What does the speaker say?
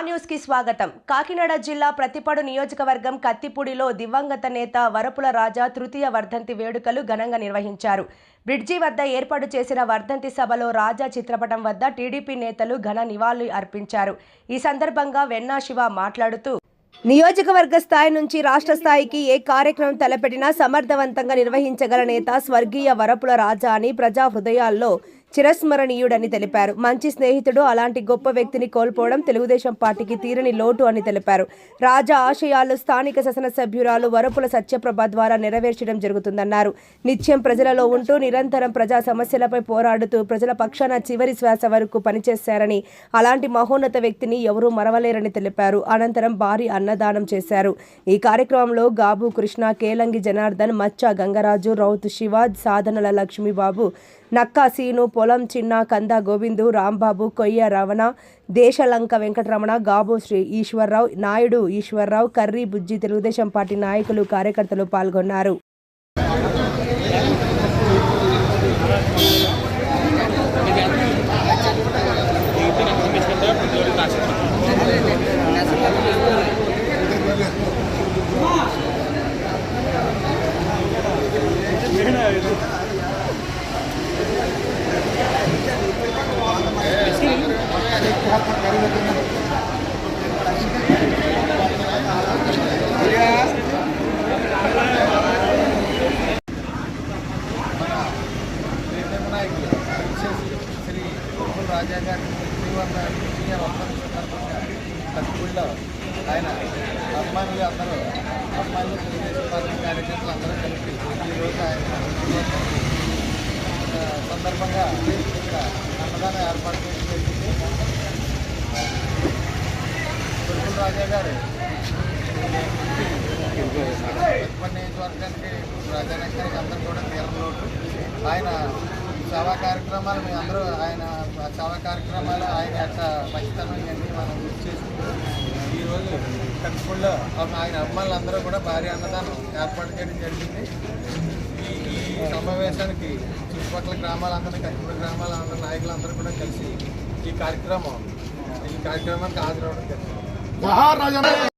మా న్యూస్ కి స్వాగతం. కాకినాడ జిల్లా ప్రతిపాడు నియోజకవర్గం కత్తిపూడిలో దివంగత నేత వరపుల రాజా తృతీయ వర్ధంతి వేడుకలు ఘనంగా నిర్వహించారు. బ్రిడ్జి వద్ద ఏర్పాటు చేసిన వర్ధంతి సభలో రాజా చిత్రపటం వద్ద టీడీపీ నేతలు ఘన నివాళులు అర్పించారు. ఈ సందర్భంగా వెన్నా శివ మాట్లాడుతూ నియోజకవర్గ స్థాయి నుంచి రాష్ట్ర స్థాయికి ఏ కార్యక్రమం తలపెట్టినా సమర్థవంతంగా నిర్వహించగల నేత స్వర్గీయ వరపుల రాజా అని ప్రజా హృదయాల్లో చిరస్మరణీయుడని తెలిపారు. మంచి స్నేహితుడు, అలాంటి గొప్ప వ్యక్తిని కోల్పోవడం తెలుగుదేశం పార్టీకి తీరని లోటు అని తెలిపారు. రాజా ఆశయాలు స్థానిక శాసనసభ్యురాలు వరపుల సత్యప్రభ ద్వారా నెరవేర్చడం జరుగుతుందన్నారు. నిత్యం ప్రజలలో ఉంటూ నిరంతరం ప్రజా సమస్యలపై పోరాడుతూ ప్రజల పక్షాన చివరి శ్వాస వరకు పనిచేశారని, అలాంటి మహోన్నత వ్యక్తిని ఎవరూ మరవలేరని తెలిపారు. అనంతరం భారీ అన్నదానం చేశారు. ఈ కార్యక్రమంలో గాబు కృష్ణ, కేలంగి జనార్దన్, మచ్చ గంగరాజు, రౌతు శివ, సాధనల లక్ష్మీబాబు, నక్కా సీను, పొలం చిన్న, కంద గోవిందు, రాంబాబు, కొయ్య రవణ, దేశలంక వెంకటరమణ, గాబు శ్రీ ఈశ్వరరావు, నాయుడు ఈశ్వరరావు, కర్రీ బుజ్జి తెలుగుదేశం పార్టీ నాయకులు, కార్యకర్తలు పాల్గొన్నారు. శ్రీ వరపుల రాజా గారి కత్తిపూడిలో ఆయన అభిమానులు అందరూ తెలుగుదేశం పార్టీ కార్యకర్తలు అందరూ కలిపి ఈరోజు ఆయన సందర్భంగా ఇక్కడ అన్నదానం ఏర్పాటు చేయడం జరిగింది. వరపుల రాజా గారు ప్రతిపాడు నియోజకవర్గానికి రాజానగరానికి అందరూ కూడా తీరం లోటు. ఆయన సేవా కార్యక్రమాలు మేము అందరూ ఆయన సేవా కార్యక్రమాలు ఆయన యొక్క మంచితనం ఇవన్నీ మనం గుర్తు చేసుకుంటూ ఈరోజు కత్తిపూడిలో ఆయన అభిమానులు అందరూ కూడా భారీ అన్నదానం ఏర్పాటు చేయడం జరిగింది. ఈ సమావేశానికి చుట్టుపక్కల గ్రామాలందరూ, కత్తిపూడి గ్రామాలందరూ నాయకులందరూ కూడా కలిసి ఈ కార్యక్రమానికి హాజరవడం జరిగింది.